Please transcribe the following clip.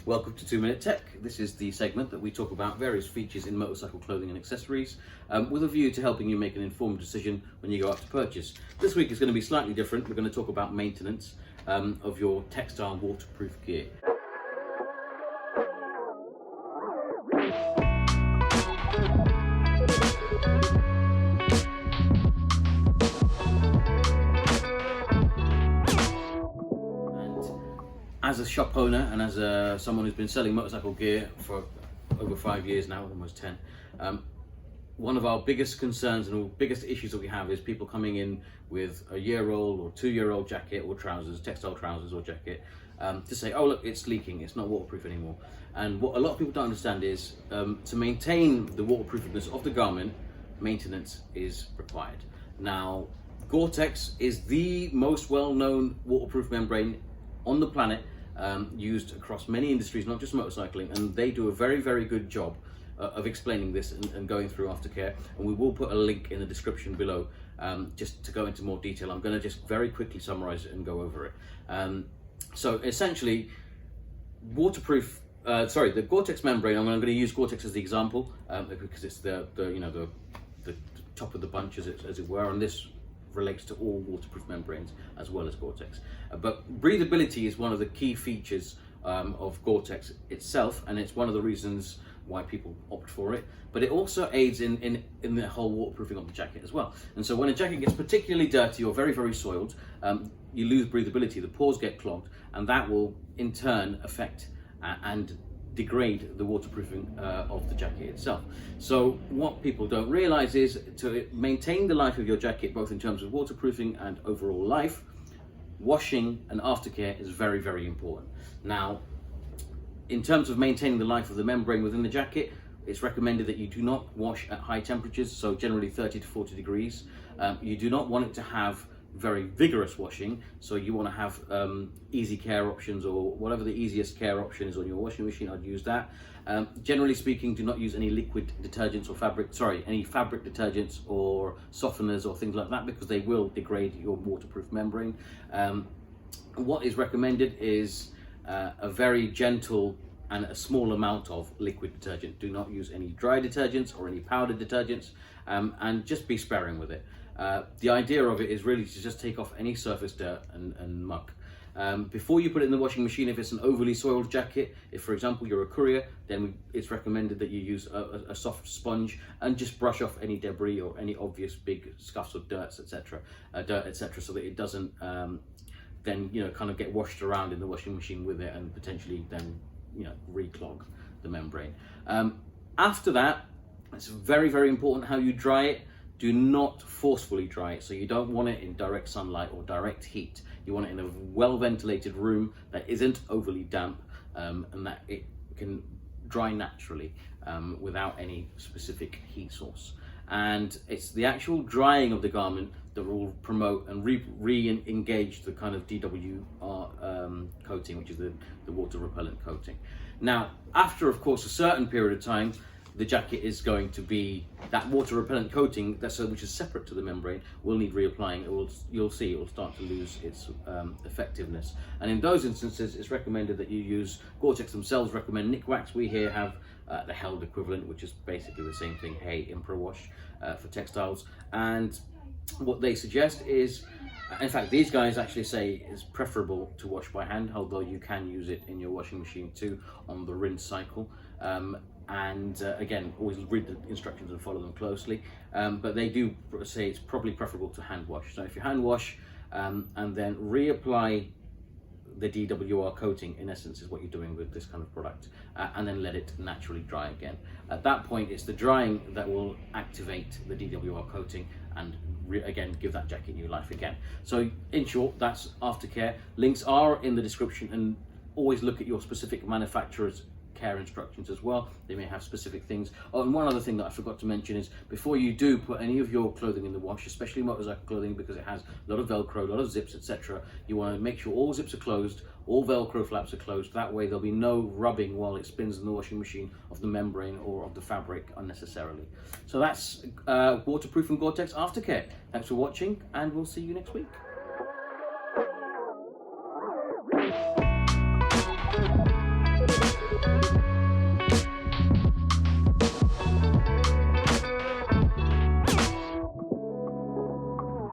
Welcome to 2 Minute Tech. This is the segment that we talk about various features in motorcycle clothing and accessories with a view to helping you make an informed decision when you go out to purchase. This week is going to be slightly different. We're going to talk about maintenance of your textile waterproof gear. As a shop owner and as someone who's been selling motorcycle gear for over 5 years now, almost 10, one of our biggest concerns and biggest issues that we have is people coming in with a year-old or 2-year-old jacket or trousers, textile trousers or jacket, to say, oh look, it's leaking, it's not waterproof anymore. And what a lot of people don't understand is to maintain the waterproofness of the garment, maintenance is required. Now, Gore-Tex is the most well-known waterproof membrane on the planet, used across many industries, not just motorcycling, and they do a very, very good job of explaining this and going through aftercare. And we will put a link in the description below just to go into more detail. I'm going to just very quickly summarize it and go over it. So essentially, the Gore-Tex membrane, I'm going to use Gore-Tex as the example because it's the top of the bunch, as it were, and this relates to all waterproof membranes as well as Gore-Tex. But breathability is one of the key features of Gore-Tex itself, and it's one of the reasons why people opt for it. But it also aids in the whole waterproofing of the jacket as well. And so when a jacket gets particularly dirty or very, very soiled, you lose breathability, the pores get clogged, and that will in turn affect and degrade the waterproofing of the jacket itself. So what people don't realize is to maintain the life of your jacket, both in terms of waterproofing and overall life, washing and aftercare is very, very important. Now, in terms of maintaining the life of the membrane within the jacket, it's recommended that you do not wash at high temperatures, so generally 30 to 40 degrees. You do not want it to have very vigorous washing, so you want to have easy care options, or whatever the easiest care option is on your washing machine. I'd use that. Generally speaking, do not use any liquid detergents or any fabric detergents or softeners or things like that, because they will degrade your waterproof membrane. What is recommended is a very gentle and a small amount of liquid detergent. Do not use any dry detergents or any powdered detergents, and just be sparing with it. The idea of it is really to just take off any surface dirt and muck. Before you put it in the washing machine, if it's an overly soiled jacket, if for example you're a courier, then it's recommended that you use a soft sponge and just brush off any debris or any obvious big scuffs of dirt, etc., so that it doesn't then kind of get washed around in the washing machine with it and potentially then reclog the membrane. After that, it's very, very important how you dry it. Do not forcefully dry it, so you don't want it in direct sunlight or direct heat. You want it in a well-ventilated room that isn't overly damp, and that it can dry naturally without any specific heat source. And it's the actual drying of the garment that will promote and re-engage the kind of DWR coating, which is the water repellent coating. Now, after of course a certain period of time, the jacket is going to be that water repellent coating which is separate to the membrane will need reapplying. You'll see it will start to lose its effectiveness, and in those instances it's recommended that you use Gore-Tex themselves recommend Nick Wax. We here have the held equivalent, which is basically the same thing, Hey Impro Wash for textiles. And what they suggest is, in fact these guys actually say it's preferable to wash by hand, although you can use it in your washing machine too on the rinse cycle. And again, always read the instructions and follow them closely, but they do say it's probably preferable to hand wash. So if you hand wash and then reapply the DWR coating, in essence is what you're doing with this kind of product, and then let it naturally dry again. At that point it's the drying that will activate the DWR coating and again give that jacket new life again. So in short, that's aftercare. Links are in the description, and always look at your specific manufacturer's care instructions as well. They may have specific things. Oh, and one other thing that I forgot to mention is, before you do put any of your clothing in the wash, especially motorcycle clothing, because it has a lot of Velcro, a lot of zips, etc., you want to make sure all zips are closed, all Velcro flaps are closed. That way there'll be no rubbing while it spins in the washing machine of the membrane or of the fabric unnecessarily. So that's waterproof and Gore-Tex aftercare. Thanks for watching, and we'll see you next week.